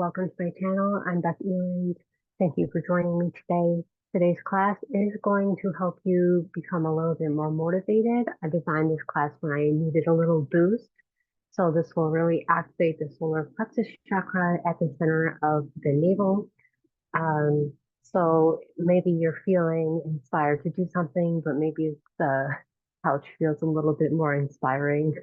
welcome to my channel. I'm Beth Elland. Thank you for joining me today. Today's class is going to help you become a little bit more motivated. I designed this class when I needed a little boost. So this will really activate the solar plexus chakra at the center of the navel. So maybe you're feeling inspired to do something, but maybe the couch feels a little bit more inspiring.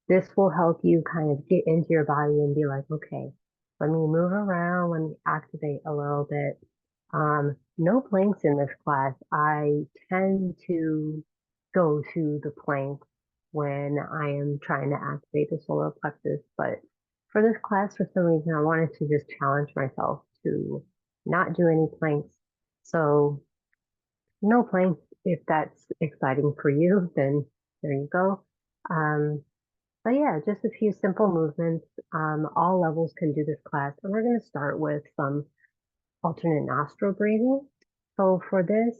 This will help you kind of get into your body and be like, okay, let me move around, let me activate a little bit. No planks in this class. I tend to go to the plank when I am trying to activate the solar plexus, but for this class, for some reason, I wanted to just challenge myself to not do any planks. So no planks. If that's exciting for you, then there you go. Um, but yeah, just a few simple movements. All levels can do this class. And we're going to start with some alternate nostril breathing. So for this,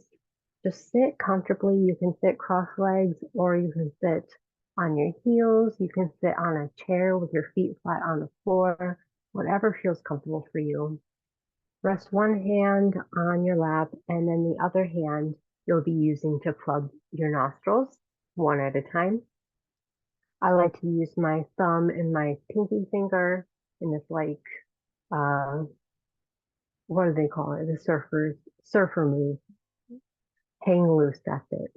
just sit comfortably. You can sit cross legs or you can sit on your heels. You can sit on a chair with your feet flat on the floor, whatever feels comfortable for you. Rest one hand on your lap and then the other hand you'll be using to plug your nostrils one at a time. I like to use my thumb and my pinky finger in this uh, what do they call it? The surfer move. Hang loose, that's it.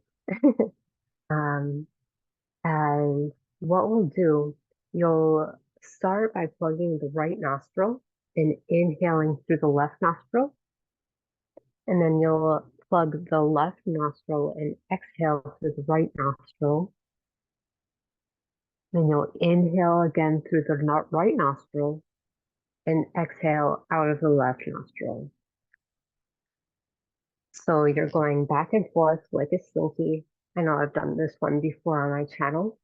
Um, and what we'll do, you'll start by plugging the right nostril and inhaling through the left nostril. And then you'll plug the left nostril and exhale through the right nostril. Then you'll inhale again through the right nostril and exhale out of the left nostril. So you're going back and forth like a slinky. I know I've done this one before on my channel.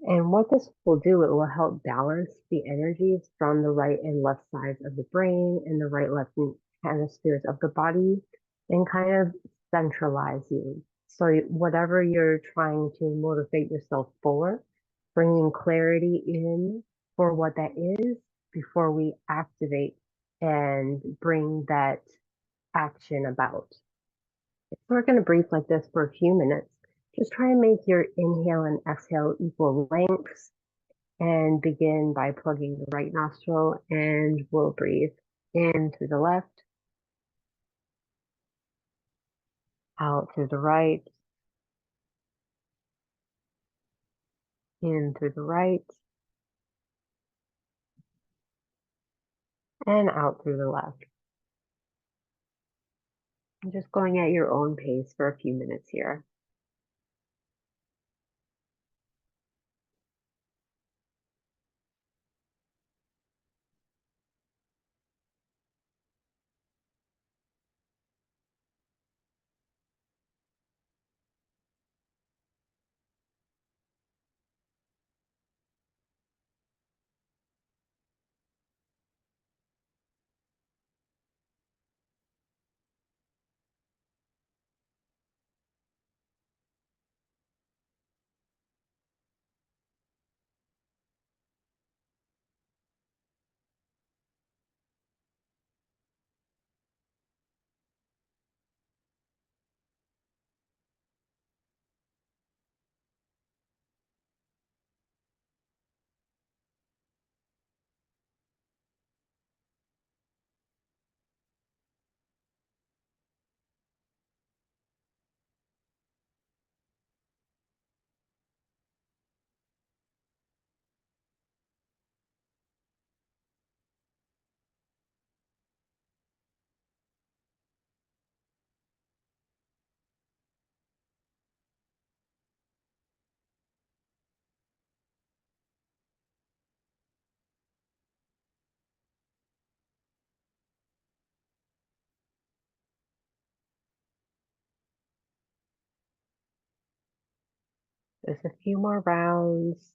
And what this will do, it will help balance the energies from the right and left sides of the brain and the right left hemispheres of the body and kind of centralize you. So whatever you're trying to motivate yourself for, bringing clarity in for what that is before we activate and bring that action about. If we're going to breathe like this for a few minutes, just try and make your inhale and exhale equal lengths and begin by plugging the right nostril and we'll breathe in through the left, out through the right, in through the right, and out through the left. I'm just going at your own pace for a few minutes here. Just a few more rounds.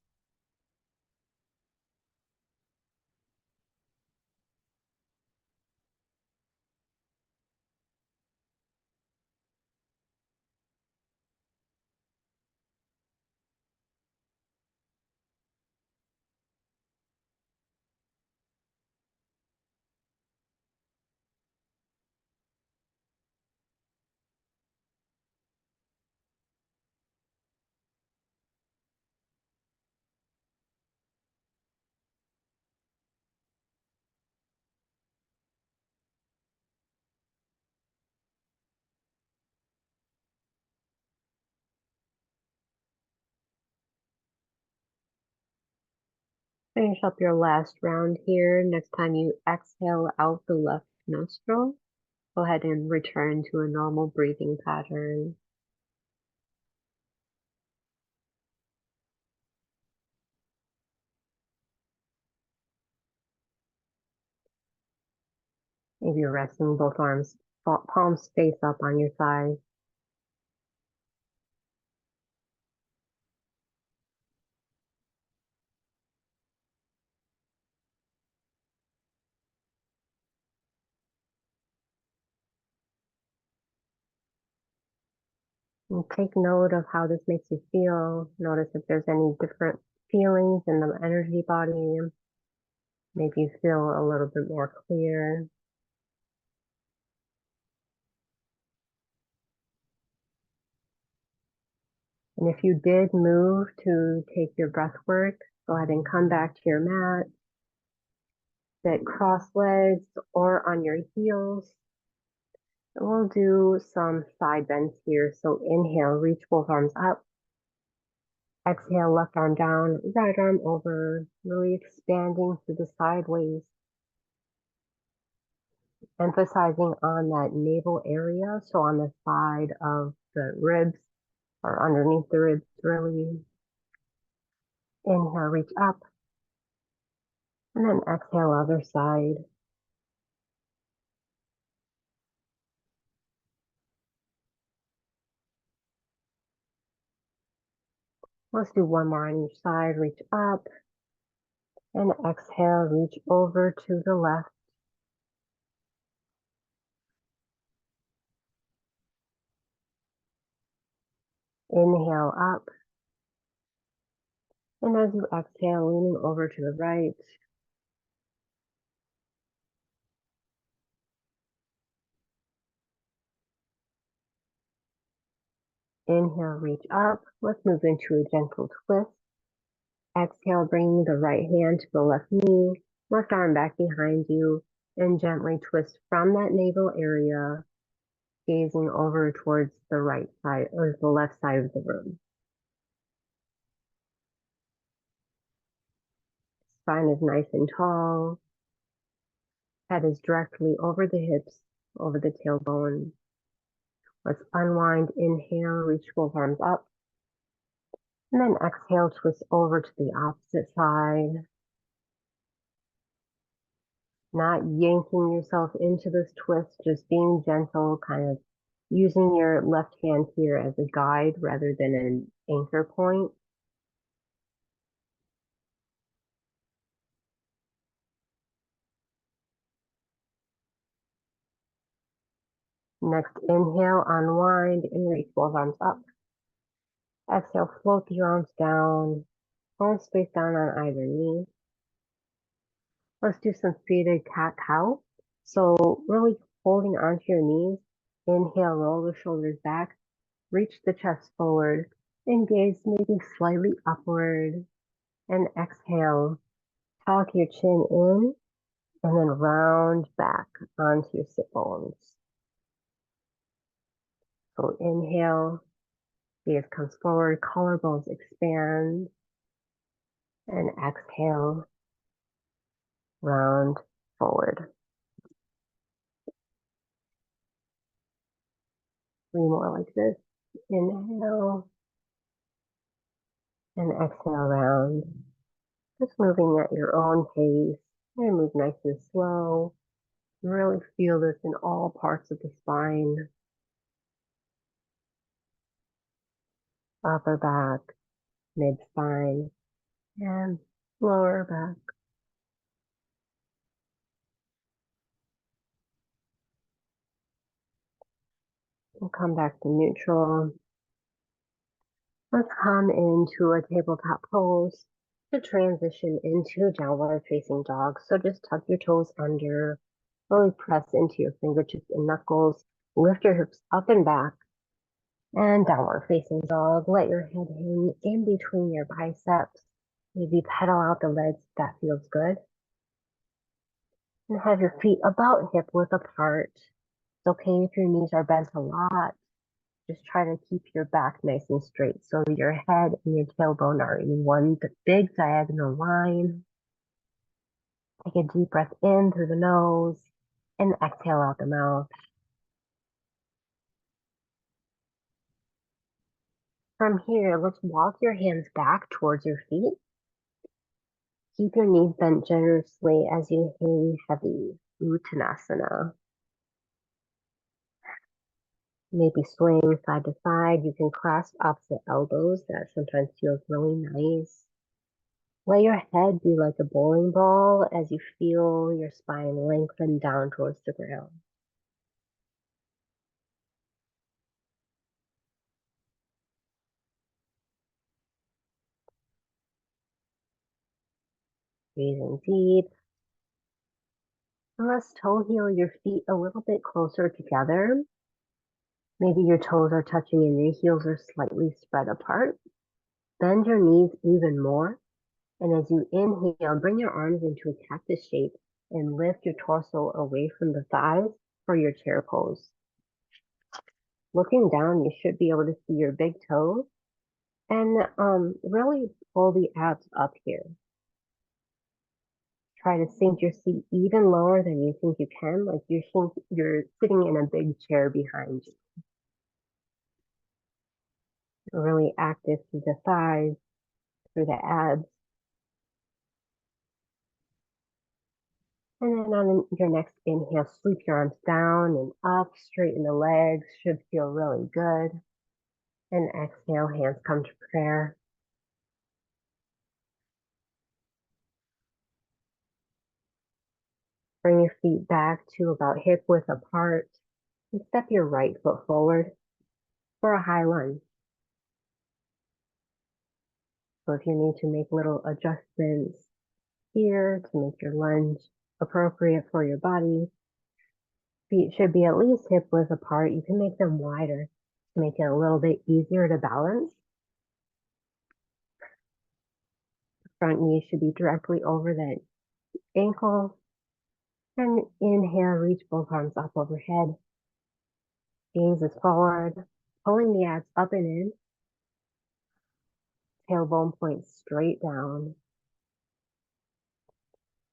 Finish up your last round here. Next time you exhale out the left nostril, go ahead and return to a normal breathing pattern. Maybe you're resting both arms, palms face up on your thighs. And take note of how this makes you feel. Notice if there's any different feelings in the energy body. Maybe you feel a little bit more clear. And if you did move to take your breath work, go ahead and come back to your mat. Sit cross legs or on your heels. And we'll do some side bends here. So inhale, reach both arms up. Exhale, left arm down, right arm over, really expanding to the sideways. Emphasizing on that navel area, so on the side of the ribs or underneath the ribs, really. Inhale, reach up, and then exhale, other side. Let's do one more on each side. Reach up, and exhale, reach over to the left. Inhale up, and as you exhale, leaning over to the right. Inhale, reach up. Let's move into a gentle twist. Exhale, bringing the right hand to the left knee, left arm back behind you, and gently twist from that navel area, gazing over towards the right side or the left side of the room. Spine is nice and tall. Head is directly over the hips, over the tailbone. Let's unwind. Inhale, reach both arms up. And then exhale, twist over to the opposite side. Not yanking yourself into this twist, just being gentle, kind of using your left hand here as a guide rather than an anchor point. Next, inhale, unwind, and reach both arms up. Exhale, float the arms down, palms face down on either knee. Let's do some seated cat-cow. So really holding onto your knees. Inhale, roll the shoulders back, reach the chest forward, and gaze maybe slightly upward. And exhale, tuck your chin in, and then round back onto your sit bones. So inhale, gaze comes forward, collarbones expand, and exhale, round forward. 3 more like this. Inhale, and exhale, round. Just moving at your own pace. And move nice and slow. Really feel this in all parts of the spine, upper back, mid spine, and lower back. We'll come back to neutral. Let's come into a tabletop pose to transition into downward facing dog. So just tuck your toes under, really press into your fingertips and knuckles, lift your hips up and back, and downward facing dog. Let your head hang in between your biceps. Maybe pedal out the legs if that feels good. And have your feet about hip width apart. It's okay if your knees are bent a lot. Just try to keep your back nice and straight so your head and your tailbone are in one big diagonal line. Take a deep breath in through the nose and exhale out the mouth. From here, let's walk your hands back towards your feet. Keep your knees bent generously as you hang heavy, Uttanasana. Maybe swaying side to side. You can clasp opposite elbows. That sometimes feels really nice. Let your head be like a bowling ball as you feel your spine lengthen down towards the ground. Breathing deep. And let's toe heel your feet a little bit closer together. Maybe your toes are touching and your heels are slightly spread apart. Bend your knees even more. And as you inhale, bring your arms into a cactus shape and lift your torso away from the thighs for your chair pose. Looking down, you should be able to see your big toes and really pull the abs up here. Try to sink your seat even lower than you think you can, like you're sitting in a big chair behind you. Really active through the thighs, through the abs. And then on your next inhale, sweep your arms down and up, straighten the legs, should feel really good. And exhale, hands come to prayer. Bring your feet back to about hip width apart and step your right foot forward for a high lunge. So if you need to make little adjustments here to make your lunge appropriate for your body, feet should be at least hip width apart. You can make them wider to make it a little bit easier to balance. Front knee should be directly over the ankle. And inhale, reach both arms up overhead. Gaze is forward, pulling the abs up and in. Tailbone points straight down.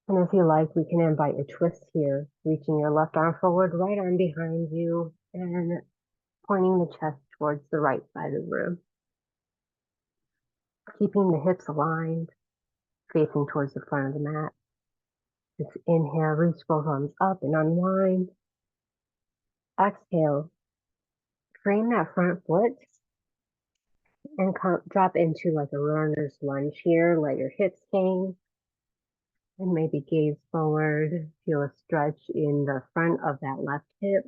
And if you like, we can invite a twist here, reaching your left arm forward, right arm behind you, and pointing the chest towards the right side of the room. Keeping the hips aligned, facing towards the front of the mat. Just inhale, reach both arms up and unwind. Exhale, frame that front foot and drop into like a runner's lunge here. Let your hips hang and maybe gaze forward. Feel a stretch in the front of that left hip.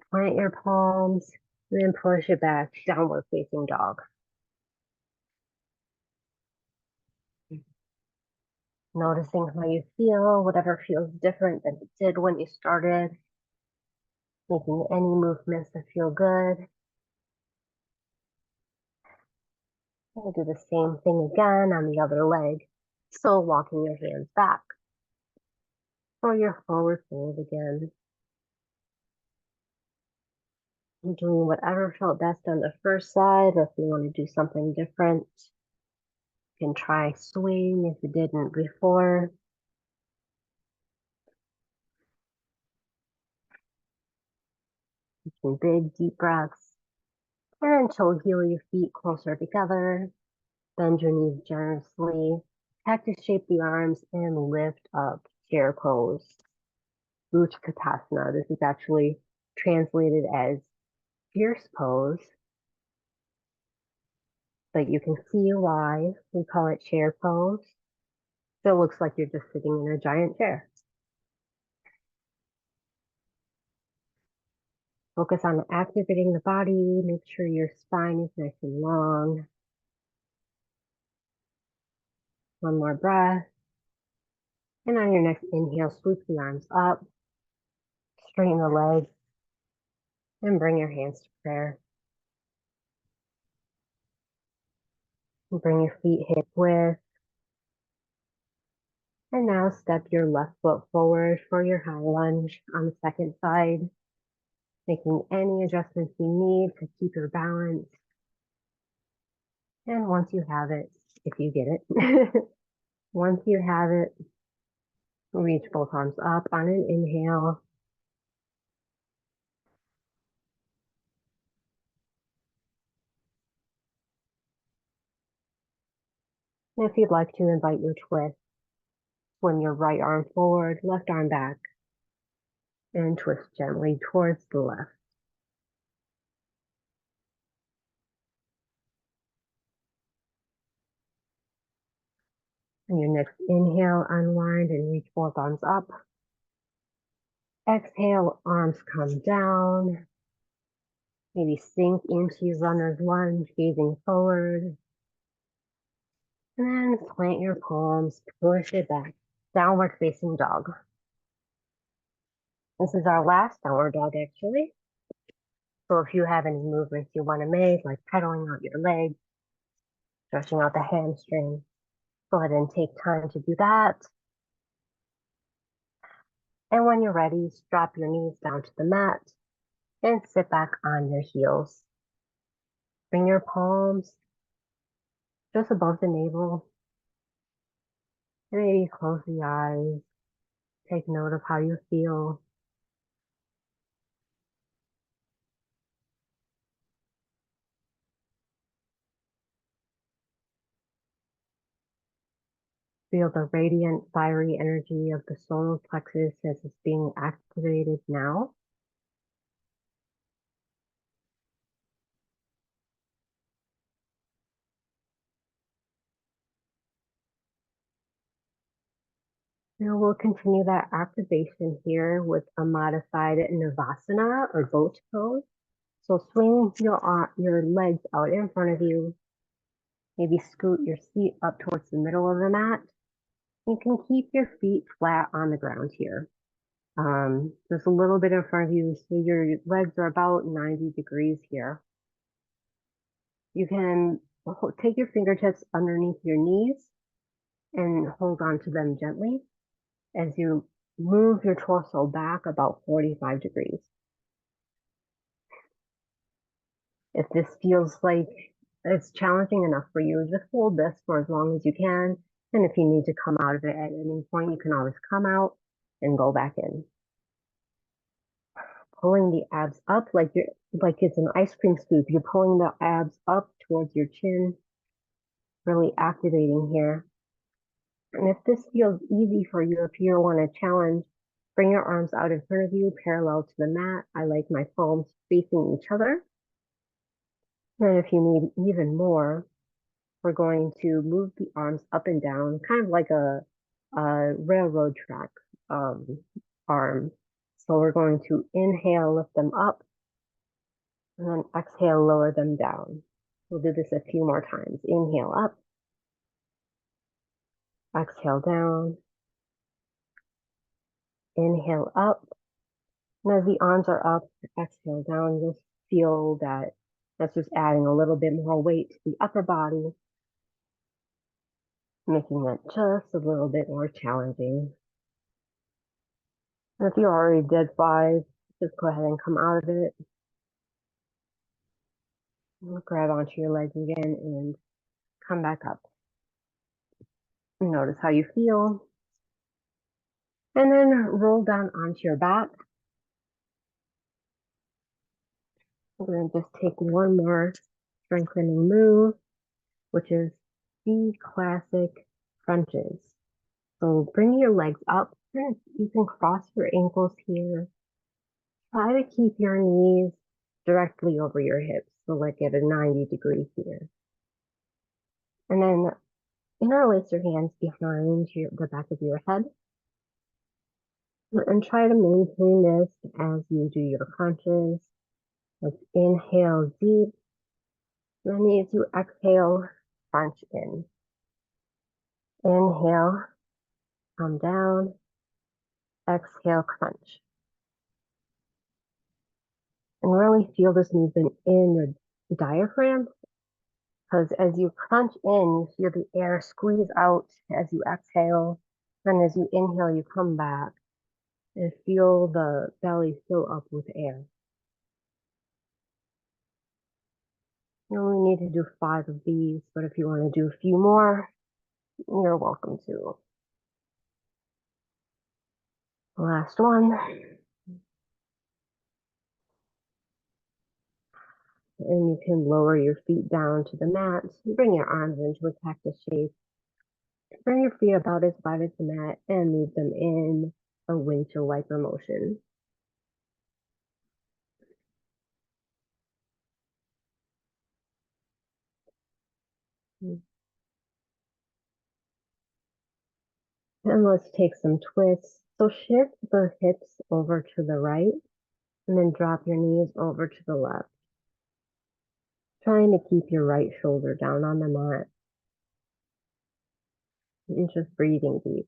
Plant your palms, and then push it back, downward facing dog. Noticing how you feel, whatever feels different than it did when you started. Making any movements that feel good. We'll do the same thing again on the other leg. So walking your hands back. For your forward fold again. And doing whatever felt best on the first side, or if you want to do something different, you can try swing if you didn't before. Taking big, deep breaths. And then toe heel your feet closer together. Bend your knees generously. Cactus shape the arms and lift up, chair pose. Utkatasana. This is actually translated as fierce pose, but you can see why we call it chair pose. So it looks like you're just sitting in a giant chair. Focus on activating the body. Make sure your spine is nice and long. One more breath. And on your next inhale, sweep the arms up. Straighten the legs. And bring your hands to prayer. And bring your feet hip width. And now step your left foot forward for your high lunge on the second side. Making any adjustments you need to keep your balance. And once you have it, if you get it, Once you have it, reach both arms up on an inhale. And if you'd like to invite your twist, swing your right arm forward, left arm back, and twist gently towards the left. And your next inhale, unwind and reach both arms up. Exhale, arms come down. Maybe sink into runner's lunge, gazing forward. And then plant your palms, push it back. Downward facing dog. This is our last downward dog, actually. So if you have any movements you want to make, like pedaling out your legs, stretching out the hamstring, go ahead and take time to do that. And when you're ready, drop your knees down to the mat and sit back on your heels. Bring your palms just above the navel. And maybe close the eyes. Take note of how you feel. Feel the radiant, fiery energy of the solar plexus as it's being activated now. Now we'll continue that activation here with a modified Navasana or boat pose. So swing your legs out in front of you. Maybe scoot your seat up towards the middle of the mat. You can keep your feet flat on the ground here. Just a little bit in front of you, so your legs are about 90 degrees here. You can take your fingertips underneath your knees and hold on to them gently as you move your torso back about 45 degrees. If this feels like it's challenging enough for you, just hold this for as long as you can. And if you need to come out of it at any point, you can always come out and go back in. Pulling the abs up like it's an ice cream scoop. You're pulling the abs up towards your chin, really activating here. And if this feels easy for you, if you want to challenge, bring your arms out in front of you, parallel to the mat. I like my palms facing each other. And if you need even more, we're going to move the arms up and down, kind of like a railroad track arm. So we're going to inhale, lift them up, and then exhale, lower them down. We'll do this a few more times. Inhale up, exhale down, inhale up. And as the arms are up, exhale down, you'll feel that that's just adding a little bit more weight to the upper body, making it just a little bit more challenging. And if you already did 5, just go ahead and come out of it. Grab onto your legs again and come back up. Notice how you feel. And then roll down onto your back. We're going to just take one more strengthening move, which is the classic crunches. So bring your legs up. You can cross your ankles here. Try to keep your knees directly over your hips, so like at a 90 degree here. And then interlace your hands behind the back of your head. And try to maintain this as you do your crunches. Let's inhale deep. Then as you exhale, crunch in. Inhale, come down. Exhale, crunch. And really feel this movement in your diaphragm, because as you crunch in, you feel the air squeeze out as you exhale. And as you inhale, you come back and feel the belly fill up with air. You only need to do 5 of these, but if you want to do a few more, You're welcome to. Last one. And you can lower your feet down to the mat. Bring your arms into a cactus shape. Bring your feet about as wide as the mat and move them in a windshield wiper motion. And let's take some twists. So shift the hips over to the right and then drop your knees over to the left. Trying to keep your right shoulder down on the mat and just breathing deep.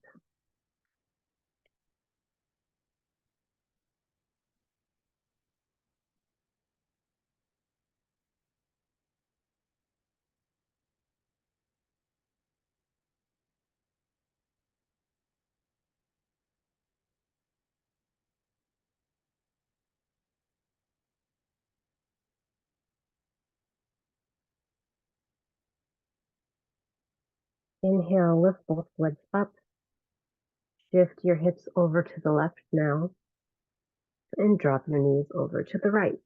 Inhale, lift both legs up. Shift your hips over to the left now and drop your knees over to the right.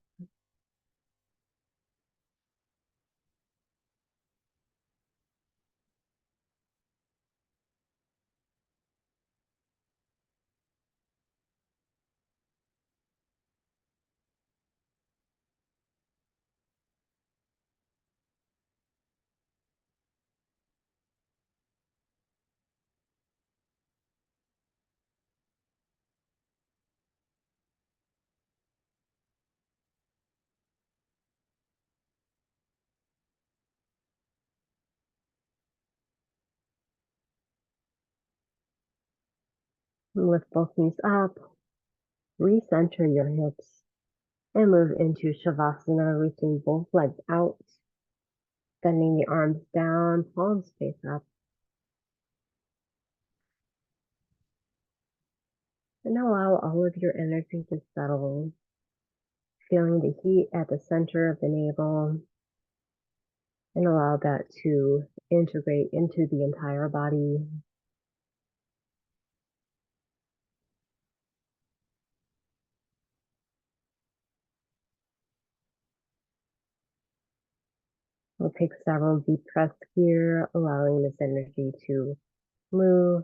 Lift both knees up, recenter your hips, and move into Shavasana, reaching both legs out, bending the arms down, palms face up. And allow all of your energy to settle, feeling the heat at the center of the navel, and allow that to integrate into the entire body. We'll take several deep breaths here, allowing this energy to move.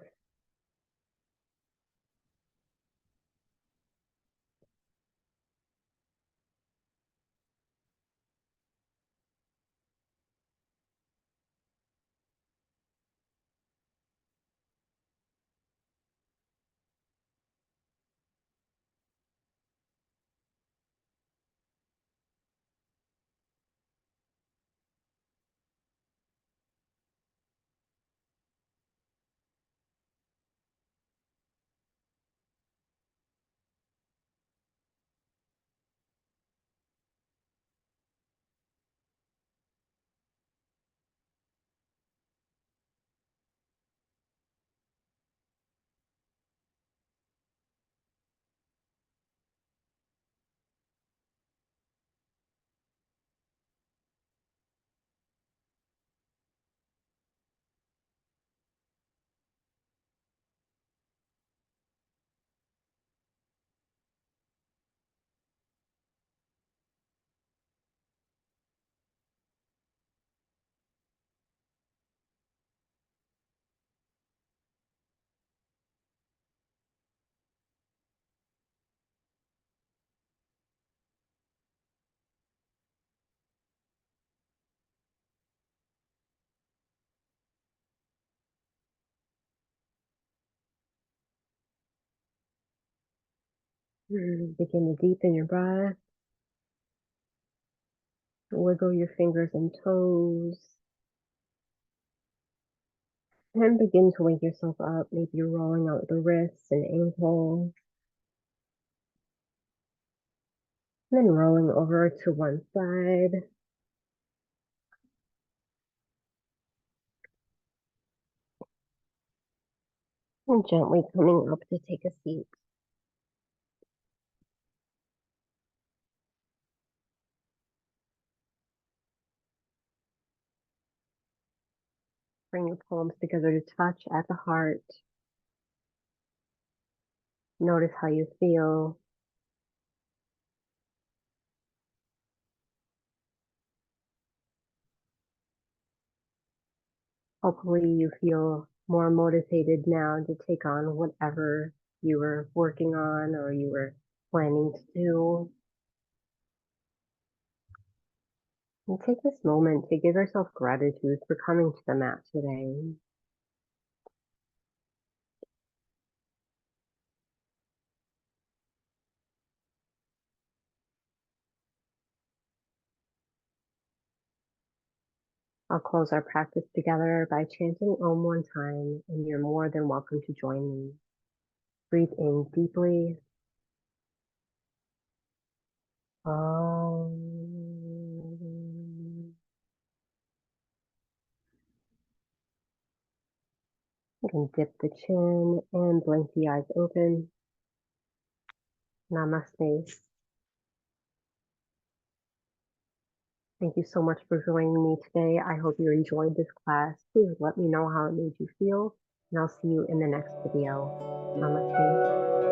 Begin to deepen your breath. Wiggle your fingers and toes. And begin to wake yourself up. Maybe you're rolling out the wrists and ankles. And then rolling over to one side. And gently coming up to take a seat. Bring your palms together to touch at the heart. Notice how you feel. Hopefully you feel more motivated now to take on whatever you were working on or you were planning to do. And take this moment to give yourself gratitude for coming to the mat today. I'll close our practice together by chanting Om one time, and you're more than welcome to join me. Breathe in deeply. Om. You can dip the chin and blink the eyes open. Namaste. Thank you so much for joining me today. I hope you enjoyed this class. Please let me know how it made you feel, and I'll see you in the next video. Namaste.